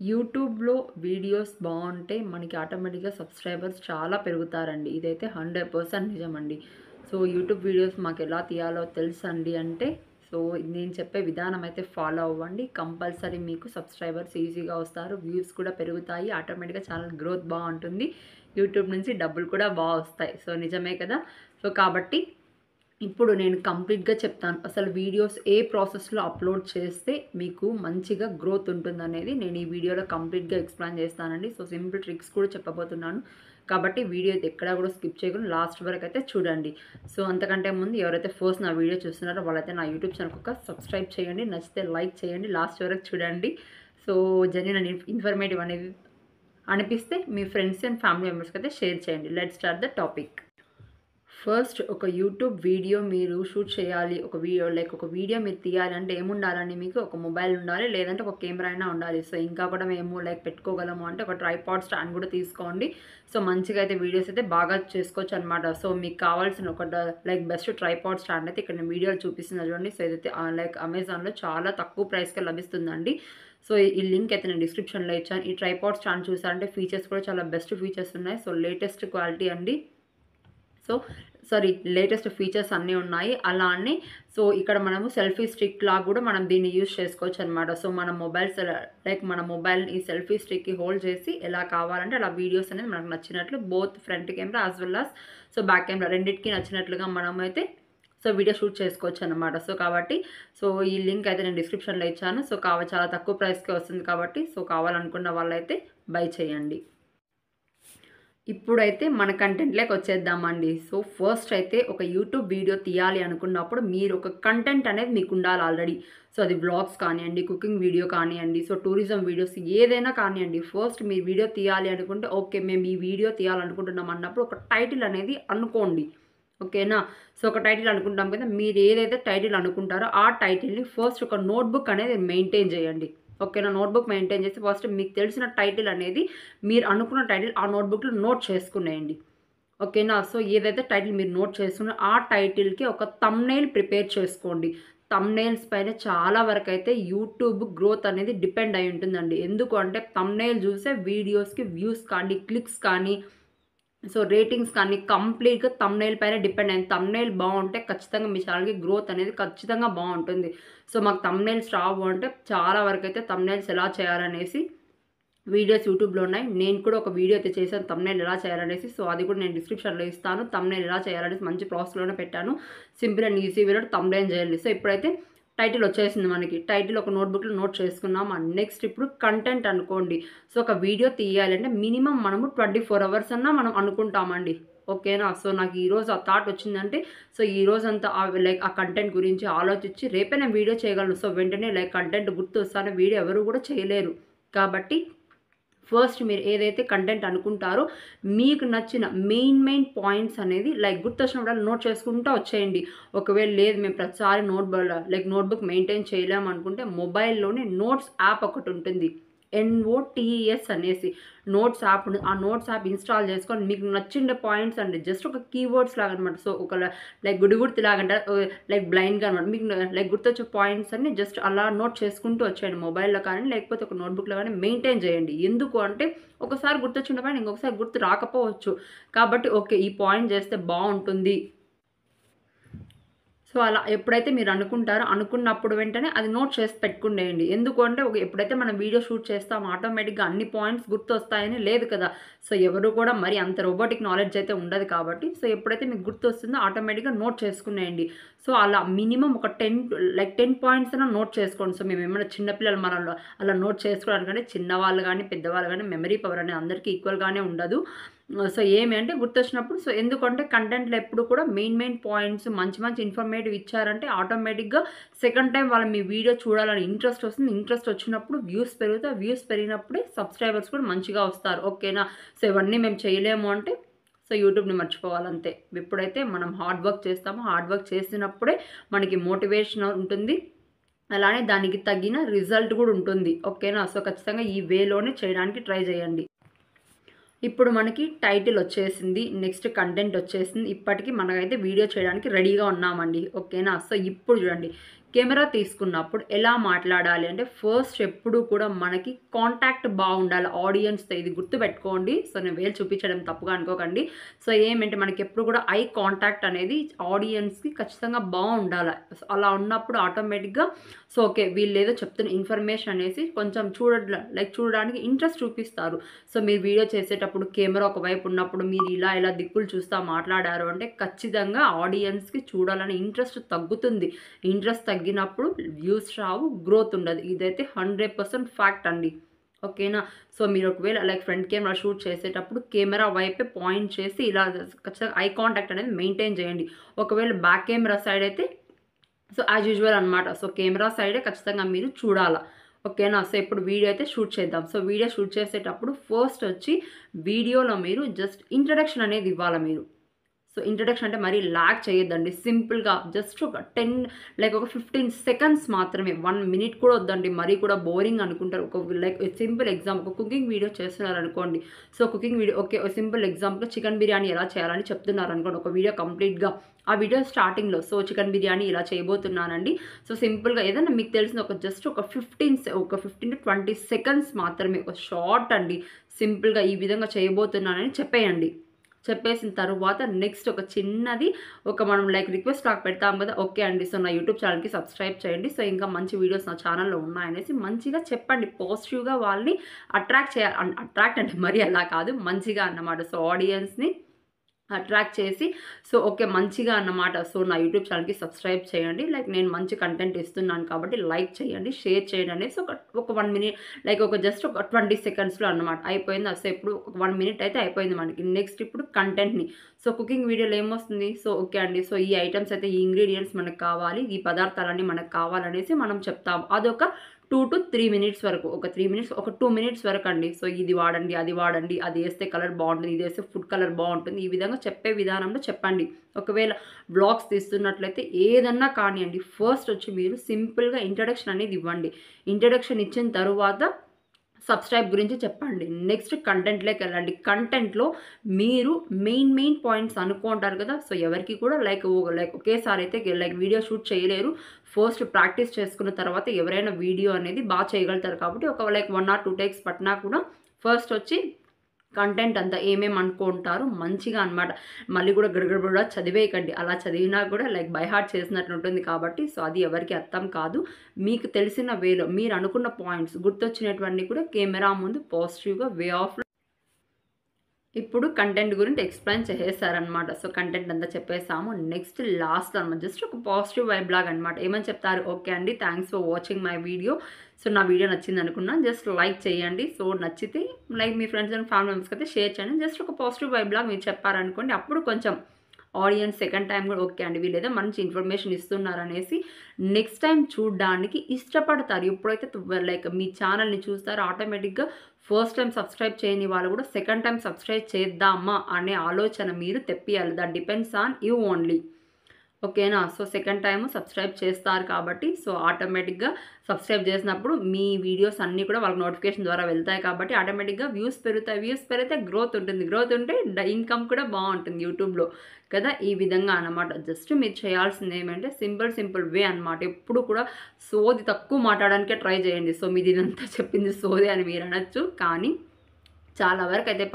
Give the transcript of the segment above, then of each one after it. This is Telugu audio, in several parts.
యూట్యూబ్‌లో వీడియోస్ బావుంటే మనకి ఆటోమేటిక్‌గా సబ్‌స్క్రైబర్స్ చాలా పెరుగుతారండి. ఇదైతే 100% నిజమండి. సో, యూట్యూబ్ వీడియోస్ మాకెలా తీయాలో తెలుసండి అంటే, సో, నేను చెప్పే విధానం అయితే ఫాలో అవ్వండి. కంపల్సరీ మీకు సబ్‌స్క్రైబర్స్ ఈజీగా వస్తారు. వ్యూస్ కూడా పెరుగుతాయి. ఆటోమేటిక్‌గా ఛానల్ గ్రోత్ బావుంటుంది. యూట్యూబ్ నుంచి డబ్బులు కూడా వస్తాయి. సో, నిజమే కదా! సో, కాబట్టి ఇప్పుడు నేను కంప్లీట్‌గా చెప్తాను. అసలు వీడియోస్ ఏ ప్రాసెస్‌లో అప్‌లోడ్ చేస్తే మీకు మంచిగా గ్రోత్ ఉంటుందనేది నేను ఈ వీడియోలో కంప్లీట్‌గా ఎక్స్‌ప్లెయిన్ చేస్తానండి. సో, సింపుల్ ట్రిక్స్ కూడా చెప్పబోతున్నాను. కాబట్టి వీడియో అయితే ఎక్కడా కూడా స్కిప్ చేయకుండా లాస్ట్ వరకైతే చూడండి. సో, అంతకంటే ముందు ఎవరైతే ఫస్ట్ నా వీడియో చూస్తున్నారో వాళ్ళైతే నా యూట్యూబ్ ఛానల్‌కి ఒక సబ్స్క్రైబ్ చేయండి. నచ్చితే లైక్ చేయండి. లాస్ట్ వరకు చూడండి. సో, జెన్యూన్ అండ్ ఇన్ఫర్మేటివ్ అనేది అనిపిస్తే మీ ఫ్రెండ్స్ అండ్ ఫ్యామిలీ మెంబర్స్‌కి అయితే షేర్ చేయండి. Let's start the topic. First ఒక యూట్యూబ్ వీడియో మీరు షూట్ చేయాలి. ఒక వీడియో మీరు తీయాలి అంటే ఏముండాలండి మీకు? ఒక మొబైల్ ఉండాలి. లేదంటే ఒక కెమెరా అయినా ఉండాలి. సో, ఇంకా కూడా మేము పెట్టుకోగలము అంటే ఒక ట్రైపాడ్ స్టాండ్ కూడా తీసుకోండి. సో, మంచిగా అయితే వీడియోస్ అయితే బాగా చేసుకోవచ్చనమాట. సో, మీకు కావాల్సిన ఒక బెస్ట్ ట్రైపాడ్ స్టాండ్ అయితే ఇక్కడ నేను వీడియోలో చూపిస్తున్నా చూడండి. సో, ఇదైతే అమెజాన్‌లో చాలా తక్కువ ప్రైస్‌కే లభిస్తుందండి. సో, ఈ లింక్ అయితే నేను డిస్క్రిప్షన్‌లో ఇచ్చాను. ఈ ట్రైపాడ్ స్టాండ్ చూసారంటే ఫీచర్స్ కూడా చాలా బెస్ట్ ఫీచర్స్ ఉన్నాయి. సో, లేటెస్ట్ క్వాలిటీ అండి. సో, లేటెస్ట్ ఫీచర్స్ అన్నీ ఉన్నాయి. అలానే సో, ఇక్కడ మనము సెల్ఫీ స్టిక్ లాగా కూడా మనం దీన్ని యూజ్ చేసుకోవచ్చనమాట. సో, మన మొబైల్ ఈ సెల్ఫీ స్టిక్‌కి హోల్డ్ చేసి ఎలా కావాలంటే అలా వీడియోస్ అనేది మనకు నచ్చినట్లు both front camera as well as back camera రెండిటికి నచ్చినట్లుగా మనమైతే వీడియో షూట్ చేసుకోవచ్చనమాట. ఈ లింక్ అయితే నేను డిస్క్రిప్షన్‌లో ఇచ్చాను. చాలా తక్కువ ప్రైస్‌కే వస్తుంది కాబట్టి కావాలనుకున్న వాళ్ళైతే బై చేయండి. ఇప్పుడైతే మన కంటెంట్‌లోకి వచ్చేద్దామండి. సో, ఫస్ట్ అయితే ఒక యూట్యూబ్ వీడియో తీయాలి అనుకున్నప్పుడు మీరు ఒక కంటెంట్ అనేది మీకుండాలి ఆల్రెడీ. సో, అది వ్లాగ్స్ కానియండి, కుకింగ్ వీడియో కానియండి, టూరిజం వీడియోస్ ఏదైనా కానియండి. ఫస్ట్ మీరు వీడియో తీయాలి అనుకుంటే ఓకే. మేము ఈ వీడియో తీయాలనుకుంటున్నాం అన్నప్పుడు ఒక టైటిల్ అనేది అనుకోండి. ఓకేనా? సో, ఒక టైటిల్ అనుకుంటాం కదా! మీరు ఏదైతే టైటిల్ అనుకుంటారో ఆ టైటిల్‌ని ఫస్ట్ ఒక నోట్‌బుక్ అనేది మెయింటైన్ చేయండి. ఓకేనా? నోట్‌బుక్ మెయింటైన్ చేసి ఫస్ట్ మీకు తెలిసిన టైటిల్ అనేది మీరు అనుకున్న టైటిల్ ఆ నోట్‌బుక్‌లో నోట్ చేసుకునేయండి. ఓకేనా? సో, ఏదైతే టైటిల్ మీరు నోట్ చేసుకున్నారో ఆ టైటిల్‌కి ఒక థంబ్‌నెయిల్ ప్రిపేర్ చేసుకోండి. థంబ్‌నెయిల్స్ పైన చాలా వరకైతే యూట్యూబ్ గ్రోత్ అనేది డిపెండ్ అయి ఉంటుందండి. ఎందుకు అంటే థంబ్‌నెయిల్ చూసే వీడియోస్‌కి వ్యూస్ కానీ, క్లిక్స్ కానీ రేటింగ్స్ కానీ కంప్లీట్‌గా థంబ్‌నెయిల్ పైన డిపెండ్ అయింది. థంబ్‌నెయిల్ బావుంటే ఖచ్చితంగా మీ ఛానెల్‌కి గ్రోత్ అనేది ఖచ్చితంగా బావుంటుంది. సో, మాకు థంబ్‌నెయిల్స్ రావు అంటే చాలా వరకైతే థంబ్‌నెయిల్స్ ఎలా చేయాలనేసి వీడియోస్ యూట్యూబ్‌లో ఉన్నాయి. నేను కూడా ఒక వీడియో అయితే చేశాను థంబ్‌నెయిల్ ఎలా చేయాలనేసి. సో, అది కూడా నేను డిస్క్రిప్షన్‌లో ఇస్తాను. థంబ్‌నెయిల్ ఎలా చేయాలనేసి మంచి ప్రాసెస్‌లోనే పెట్టాను. సింపుల్ అండ్ ఈజీ వేలో థంబ్‌నెయిల్ చేయాలి. సో, ఇప్పుడైతే టైటిల్ వచ్చేసింది మనకి. టైటిల్ ఒక నోట్‌బుక్‌లో నోట్ చేసుకున్నాం. అండ్ నెక్స్ట్ ఇప్పుడు కంటెంట్ అనుకోండి. సో, ఒక వీడియో తీయాలంటే మినిమమ్ మనము 24 అవర్స్ అన్నా మనం అనుకుంటామండి. ఓకేనా? సో, నాకు ఈరోజు ఆ థాట్ వచ్చిందంటే ఈ రోజంతా ఆ కంటెంట్ గురించి ఆలోచించి రేపే నేను వీడియో చేయగలను. సో, వెంటనే కంటెంట్ గుర్తొస్తానే వీడియో ఎవరు కూడా చేయలేరు. కాబట్టి ఫస్ట్ మీరు ఏదైతే కంటెంట్ అనుకుంటారో మీకు నచ్చిన మెయిన్ పాయింట్స్ అనేది గుర్తొచ్చినప్పుడల్లా నోట్ చేసుకుంటా వచ్చేయండి. ఒకవేళ లేదు మేము ప్రతిసారి నోట్‌బుక్ మెయింటైన్ చేయలేము అనుకుంటే మొబైల్‌లోనే నోట్స్ యాప్ ఒకటుంటుంది. NOTES అనేసి నోట్స్ యాప్ ఆ నోట్స్ యాప్ ఇన్‌స్టాల్ చేసుకొని మీకు నచ్చిన పాయింట్స్ అండి. జస్ట్ ఒక కీవర్డ్స్ లాగా అనమాట. సో, ఒక గుడిగుర్తు లాగంటారు. బ్లైండ్‌గా అనమాట. మీకు గుర్తొచ్చే పాయింట్స్ అన్నీ జస్ట్ అలా నోట్ చేసుకుంటూ వచ్చేయండి. మొబైల్‌లో కానీ లేకపోతే ఒక నోట్‌బుక్‌లో కానీ మెయింటైన్ చేయండి. ఎందుకు అంటే ఒకసారి గుర్తొచ్చిన పాయింట్ ఇంకొకసారి గుర్తు రాకపోవచ్చు. కాబట్టి ఓకే. ఈ పాయింట్ చేస్తే బావుంటుంది. సో, అలా ఎప్పుడైతే మీరు అనుకుంటారో, అనుకున్నప్పుడు వెంటనే అది నోట్ చేసి పెట్టుకునేయండి. ఎందుకు అంటే ఎప్పుడైతే మనం వీడియో షూట్ చేస్తామో ఆటోమేటిక్‌గా అన్ని పాయింట్స్ గుర్తొస్తాయని లేదు కదా! సో, ఎవరు కూడా మరి అంత రోబోటిక్ నాలెడ్జ్ అయితే ఉండదు కాబట్టి, సో, ఎప్పుడైతే మీకు గుర్తొస్తుందో ఆటోమేటిక్‌గా నోట్ చేసుకునేయండి. సో, అలా మినిమమ్ ఒక 10 పాయింట్స్ అన్నా నోట్ చేసుకోండి. సో, మేమేమైనా చిన్న పిల్లలు మనలో అలా నోట్ చేసుకోవడానికంటే చిన్నవాళ్ళు గానీ, పెద్దవాళ్ళు గానీ మెమరీ పవర్ అనేది అందరికీ ఈక్వల్‌గానే ఉండదు. సో, ఏమి అంటే గుర్తొచ్చినప్పుడు ఎందుకంటే కంటెంట్‌లో ఎప్పుడు కూడా మెయిన్ పాయింట్స్ మంచి ఇన్ఫర్మేటివ్ ఇచ్చారంటే ఆటోమేటిక్‌గా సెకండ్ టైమ్ వాళ్ళు మీ వీడియో చూడాలని ఇంట్రెస్ట్ వస్తుంది. ఇంట్రెస్ట్ వచ్చినప్పుడు వ్యూస్ పెరుగుతాయి. వ్యూస్ పెరిగినప్పుడే సబ్‌స్క్రైబర్స్ కూడా మంచిగా వస్తారు. ఓకేనా? సో, ఇవన్నీ మేము చేయలేము అంటే యూట్యూబ్‌ని మర్చిపోవాలంతే. ఎప్పుడైతే మనం హార్డ్ వర్క్ చేస్తామో హార్డ్ వర్క్ చేసినప్పుడే మనకి మోటివేషన్ ఉంటుంది. అలానే దానికి తగిన రిజల్ట్ కూడా ఉంటుంది. ఓకేనా? సో, ఖచ్చితంగా ఈ వేలోనే చేయడానికి ట్రై చేయండి. ఇప్పుడు మనకి టైటిల్ వచ్చేసింది. నెక్స్ట్ కంటెంట్ వచ్చేసింది. ఇప్పటికి మనకైతే వీడియో చేయడానికి రెడీగా ఉన్నామండి. ఓకేనా? సో, ఇప్పుడు చూడండి. కెమెరా తీసుకున్నప్పుడు ఎలా మాట్లాడాలి అంటే ఫస్ట్ ఎప్పుడు కూడా మనకి కాంటాక్ట్ బాగుండాలి ఆడియన్స్తో. ఇది గుర్తుపెట్టుకోండి. సో నేను వేలు చూపించడం తప్పుగా అనుకోకండి. సో ఏమంటే మనకి ఎప్పుడు కూడా ఐ కాంటాక్ట్ అనేది ఆడియన్స్కి ఖచ్చితంగా బాగుండాలి. అలా ఉన్నప్పుడు ఆటోమేటిక్గా సో ఓకే వీళ్ళు ఏదో చెప్తున్న ఇన్ఫర్మేషన్ అనేసి కొంచెం చూడడానికి ఇంట్రెస్ట్ చూపిస్తారు. సో మీరు వీడియో చేసేటప్పుడు కెమెరా ఒకవైపు ఉన్నప్పుడు మీరు ఇలా దిక్కులు చూస్తా మాట్లాడారు అంటే ఖచ్చితంగా ఆడియన్స్కి చూడాలని ఇంట్రెస్ట్ తగ్గుతుంది. ఇంట్రెస్ట్ తగ్గినప్పుడు వ్యూస్ రావు, గ్రోత్ ఉండదు. ఇదైతే 100% ఫ్యాక్ట్ అండి. ఓకేనా. సో మీరు ఒకవేళ లైక్ ఫ్రంట్ కెమెరా షూట్ చేసేటప్పుడు కెమెరా వైపే పాయింట్ చేసి ఇలా ఖచ్చితంగా ఐ కాంటాక్ట్ అనేది మెయింటైన్ చేయండి. ఒకవేళ బ్యాక్ కెమెరా సైడ్ అయితే సో యాజ్ యూజువల్ అనమాట. సో కెమెరా సైడే ఖచ్చితంగా మీరు చూడాలా. ఓకేనా. సో ఇప్పుడు వీడియో అయితే షూట్ చేద్దాం. సో వీడియో షూట్ చేసేటప్పుడు ఫస్ట్ వచ్చి వీడియోలో మీరు జస్ట్ ఇంట్రడక్షన్ అనేది ఇవ్వాలి మీరు. సో ఇంట్రడక్షన్ అంటే మరీ లాగ్ చేయొద్దండి. సింపుల్గా జస్ట్ ఒక 15 సెకండ్స్ మాత్రమే, 1 మినిట్ కూడా వద్దండి. మరీ కూడా బోరింగ్ అనుకుంటారు. ఒక సింపుల్ ఎగ్జాంపుల్ ఒక కుకింగ్ వీడియో చేస్తున్నారు అనుకోండి. So cooking video okay simple example chicken biryani ఎలా చేయాలని చెప్తున్నారు అనుకోండి. ఒక వీడియో కంప్లీట్గా ఆ వీడియో స్టార్టింగ్లో సో చికెన్ బిర్యానీ ఇలా చేయబోతున్నానండి. సో సింపుల్గా ఏదైనా మీకు తెలిసిన జస్ట్ ఒక 15 to 20 సెకండ్స్ మాత్రమే, ఒక షార్ట్ అండి. సింపుల్గా ఈ విధంగా చేయబోతున్నానని చెప్పేయండి. చెప్పేసిన తర్వాత నెక్స్ట్ ఒక చిన్నది మనం రిక్వెస్ట్ లాగా పెడతాం కదా. ఓకే అండి సో నా యూట్యూబ్ ఛానల్కి సబ్స్క్రైబ్ చేయండి. సో ఇంకా మంచి వీడియోస్ నా ఛానల్లో ఉన్నాయనేసి మంచిగా చెప్పండి. పాజిటివ్గా వాళ్ళని అట్రాక్ట్ చేయాలి. అట్రాక్ట్ అంటే మరీ అలా కాదు, మంచిగా అన్నమాట. సో ఆడియన్స్ని అట్రాక్ట్ చేసి సో ఓకే మంచిగా అన్నమాట. సో నా యూట్యూబ్ ఛానల్కి సబ్స్క్రైబ్ చేయండి. నేను మంచి కంటెంట్ ఇస్తున్నాను కాబట్టి లైక్ చేయండి, షేర్ చేయండి అనేసి ఒక 1 మినిట్ జస్ట్ ఒక 20 సెకండ్స్లో అన్నమాట అయిపోయింది. అసలు ఇప్పుడు ఒక 1 మినిట్ అయితే అయిపోయింది మనకి. నెక్స్ట్ ఇప్పుడు కంటెంట్ని సో కుకింగ్ వీడియోలో ఏమొస్తుంది సో ఓకే అండి సో ఈ ఐటమ్స్ అయితే ఈ ఇంగ్రీడియంట్స్ మనకు కావాలి, ఈ పదార్థాలన్నీ మనకు కావాలనేసి మనం చెప్తాము. అదొక 2 to 3 మినిట్స్ వరకు, ఒక 3 మినిట్స్ ఒక 2 మినిట్స్ వరకు అండి. సో ఇది వాడండి, అది వాడండి, అది వేస్తే కలర్ బాగుంటుంది, ఇది వేస్తే ఫుడ్ కలర్ బాగుంటుంది, ఈ విధంగా చెప్పే విధానంలో చెప్పండి. ఒకవేళ బ్లాగ్స్ తీస్తున్నట్లయితే ఏదన్నా కానివ్వండి ఫస్ట్ వచ్చి మీరు సింపుల్గా ఇంట్రడక్షన్ అనేది ఇవ్వండి. ఇంట్రడక్షన్ ఇచ్చిన తరువాత సబ్స్క్రైబ్ గురించి చెప్పండి. నెక్స్ట్ కంటెంట్లోకి వెళ్ళండి. కంటెంట్లో మీరు మెయిన్ పాయింట్స్ అనుకుంటారు కదా. సో ఎవరికి కూడా ఒకేసారి అయితే వీడియో షూట్ చేయలేరు. ఫస్ట్ ప్రాక్టీస్ చేసుకున్న తర్వాత ఎవరైనా వీడియో అనేది బాగా చేయగలుగుతారు. కాబట్టి ఒక 1 or 2 టేక్స్ పట్టినా కూడా ఫస్ట్ వచ్చి కంటెంట్ అంతా ఏమేమి అనుకుంటారు మంచిగా అనమాట. మళ్ళీ కూడా గడగడ చదివేయకండి. అలా చదివినా కూడా బై హార్ట్ చేసినట్లు ఉంటుంది. కాబట్టి సో అది ఎవరికి అర్థం కాదు. మీకు తెలిసిన వేలో మీరు అనుకున్న పాయింట్స్ గుర్తొచ్చినటువంటి కూడా కెమెరా ముందు పాజిటివ్గా వే ఆఫ్ ఇప్పుడు కంటెంట్ గురించి ఎక్స్ప్లెయిన్ చేసేసారనమాట. సో కంటెంట్ అంతా చెప్పేసాము. నెక్స్ట్ లాస్ట్ అనమాట జస్ట్ ఒక పాజిటివ్ వైబ్ లాగా అనమాట. ఏమని చెప్తారు, ఓకే అండి thanks for watching my video. So నా వీడియో నచ్చింది అనుకున్నాను, జస్ట్ లైక్ చేయండి. సో నచ్చితే మీ ఫ్రెండ్స్ అండ్ ఫ్యామిలీ మెంబర్స్కి అయితే షేర్ చేయండి. జస్ట్ ఒక పాజిటివ్ వైబ్ లాగా మీరు చెప్పారనుకోండి. అప్పుడు కొంచెం ఆడియన్స్ సెకండ్ టైం కూడా ఓకే అండి వీళ్ళు ఏదో మంచి ఇన్ఫర్మేషన్ ఇస్తున్నారు అనేసి నెక్స్ట్ టైం చూడడానికి ఇష్టపడతారు. ఎప్పుడైతే మీ ఛానల్ని చూస్తారో ఆటోమేటిక్గా ఫస్ట్ టైం సబ్స్క్రైబ్ చేయని వాళ్ళు కూడా సెకండ్ టైం సబ్స్క్రైబ్ చేద్దామా అనే ఆలోచన మీరు తెప్పియాలి. That depends on you only. ఓకేనా. సో సెకండ్ టైము సబ్స్క్రైబ్ చేస్తారు కాబట్టి సో ఆటోమేటిక్గా సబ్స్క్రైబ్ చేసినప్పుడు మీ వీడియోస్ అన్నీ కూడా వాళ్ళకి నోటిఫికేషన్ ద్వారా వెళ్తాయి. కాబట్టి ఆటోమేటిక్గా వ్యూస్ పెరుగుతాయి. వ్యూస్ పెరిగితే గ్రోత్ ఉంటుంది. గ్రోత్ ఉంటే ఇన్కమ్ కూడా బాగుంటుంది యూట్యూబ్లో కదా. ఈ విధంగా అన్నమాట. జస్ట్ మీరు చేయాల్సింది ఏమంటే సింపుల్ వే అనమాట. ఎప్పుడు కూడా సోది తక్కువ మాట్లాడడానికే ట్రై చేయండి. సో మీది ఇదంతా చెప్పింది సోది అని మీరు అనొచ్చు, కానీ చాలా వరకు అయితే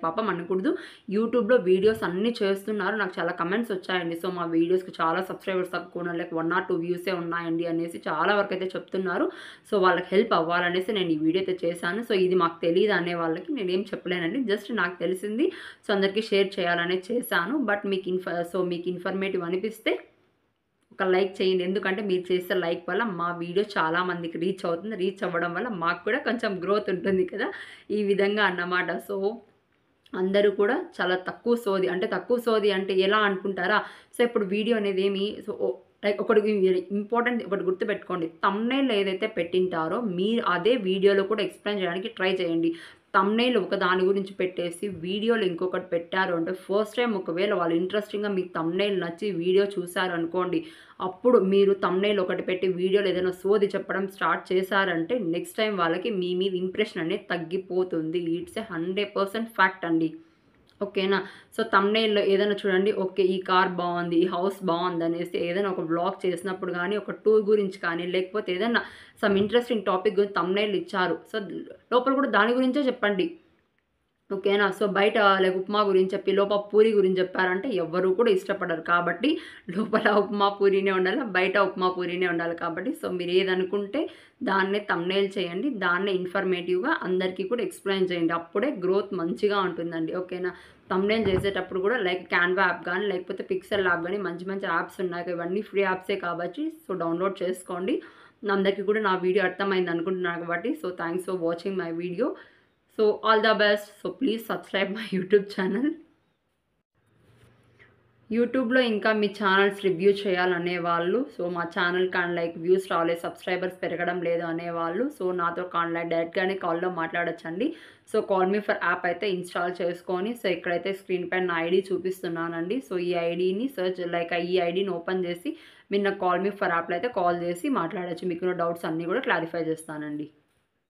పాపం అనకూడదు. యూట్యూబ్లో వీడియోస్ అన్నీ చేస్తున్నారు. నాకు చాలా కమెంట్స్ వచ్చాయండి. సో మా వీడియోస్కి చాలా సబ్స్క్రైబర్స్ తక్కువ ఉన్నారు, 1 or 2 వ్యూసే ఉన్నాయండి అనేసి చాలా వరకు అయితే చెప్తున్నారు. సో వాళ్ళకి హెల్ప్ అవ్వాలనేసి నేను ఈ వీడియో అయితే చేశాను. సో ఇది మాకు తెలియదు అనే వాళ్ళకి నేనేం చెప్పలేనండి. జస్ట్ నాకు తెలిసింది సో అందరికీ షేర్ చేయాలనే చేశాను. బట్ మీకు ఇన్ఫర్మేటివ్ అనిపిస్తే ఒక లైక్ చేయండి. ఎందుకంటే మీరు చేసే లైక్ వల్ల మా వీడియో చాలామందికి రీచ్ అవుతుంది. రీచ్ అవ్వడం వల్ల మాకు కూడా కొంచెం గ్రోత్ ఉంటుంది కదా. ఈ విధంగా అన్నమాట. సో అందరూ కూడా చాలా తక్కువ సోది అంటే ఎలా అనుకుంటారా. సో ఇప్పుడు వీడియో అనేది ఏమి సో ఒకటి ఇంపార్టెంట్ ఒకటి గుర్తుపెట్టుకోండి. థంబ్నెయిల్ ఏదైతే పెట్టింటారో మీరు అదే వీడియోలో కూడా ఎక్స్ప్లెయిన్ చేయడానికి ట్రై చేయండి. థంబ్నెయిల్ ఒక దాని గురించి పెట్టేసి వీడియోలో ఇంకొకటి పెట్టారు అంటే ఫస్ట్ టైం ఒకవేళ వాళ్ళు ఇంట్రెస్టింగ్గా మీకు థంబ్నెయిల్ నచ్చి వీడియో చూసారు అనుకోండి, అప్పుడు మీరు థంబ్నెయిల్ ఒకటి పెట్టి వీడియోలో ఏదైనా సోది చెప్పడం స్టార్ట్ చేశారంటే నెక్స్ట్ టైం వాళ్ళకి మీ మీద ఇంప్రెషన్ అనేది తగ్గిపోతుంది. ఇట్స్ ఏ 100% ఫ్యాక్ట్ అండి. ఓకేనా. సో థంబ్‌నెయిల్‌లో ఏదైనా చూడండి, ఓకే ఈ కార్ బావుంది, ఈ హౌస్ బావుందనేసి ఏదైనా ఒక వ్లాగ్ చేసినప్పుడు గానీ, ఒక టూర్ గురించి కానీ, లేకపోతే ఏదన్నా సమ్ ఇంట్రెస్టింగ్ టాపిక్ గురించి థంబ్‌నెయిల్ ఇచ్చారు. సో లోపల కూడా దాని గురించే చెప్పండి. ఓకేనా. సో బయట లైక్ ఉప్మా గురించి చెప్పి, లోపల పూరి గురించి చెప్పారంటే ఎవ్వరు కూడా ఇష్టపడరు. కాబట్టి లోపల ఉప్మా పూరీనే ఉండాలి, బయట ఉప్మా పూరీనే ఉండాలి కాబట్టి సో మీరేదనుకుంటే దాన్నే థంబ్‌నెయిల్ చేయండి. దాన్నే ఇన్ఫర్మేటివ్‌గా అందరికీ కూడా ఎక్స్‌ప్లెయిన్ చేయండి. అప్పుడే గ్రోత్ మంచిగా ఉంటుందండి. ఓకేనా. థంబ్‌నెయిల్ చేసేటప్పుడు కూడా లైక్ క్యాన్వా యాప్ గానీ, లేకపోతే పిక్సెల్ యాప్ గానీ మంచి మంచి యాప్స్ ఉన్నాయి. ఇవన్నీ ఫ్రీ యాప్సే కాబట్టి సో డౌన్‌లోడ్ చేసుకోండి. అందరికీ కూడా నా వీడియో అర్థమైంది అనుకుంటున్నాను కాబట్టి so thanks for watching my video. So all the best. So please subscribe my YouTube channel. యూట్యూబ్‌లో ఇంకా మీ ఛానల్స్ రివ్యూ చేయాలనేవాళ్ళు, సో మా ఛానల్ లైక్ వ్యూస్ రాలేదు, సబ్స్క్రైబర్స్ పెరగడం లేదు అనేవాళ్ళు, సో నాతో డైరెక్ట్‌గానే కాల్‌లో మాట్లాడొచ్చండి. So call me for app అయితే ఇన్‌స్టాల్ చేసుకొని, సో ఇక్కడైతే స్క్రీన్ పైన నా ఐడీ చూపిస్తున్నానండి. సో ఈ ఐడీని ఈ ఐడీని ఓపెన్ చేసి మీరు నాకు కాల్ మీ ఫర్ యాప్‌లో అయితే కాల్ చేసి మాట్లాడొచ్చు. మీకున్న డౌట్స్ అన్నీ కూడా క్లారిఫై చేస్తానండి.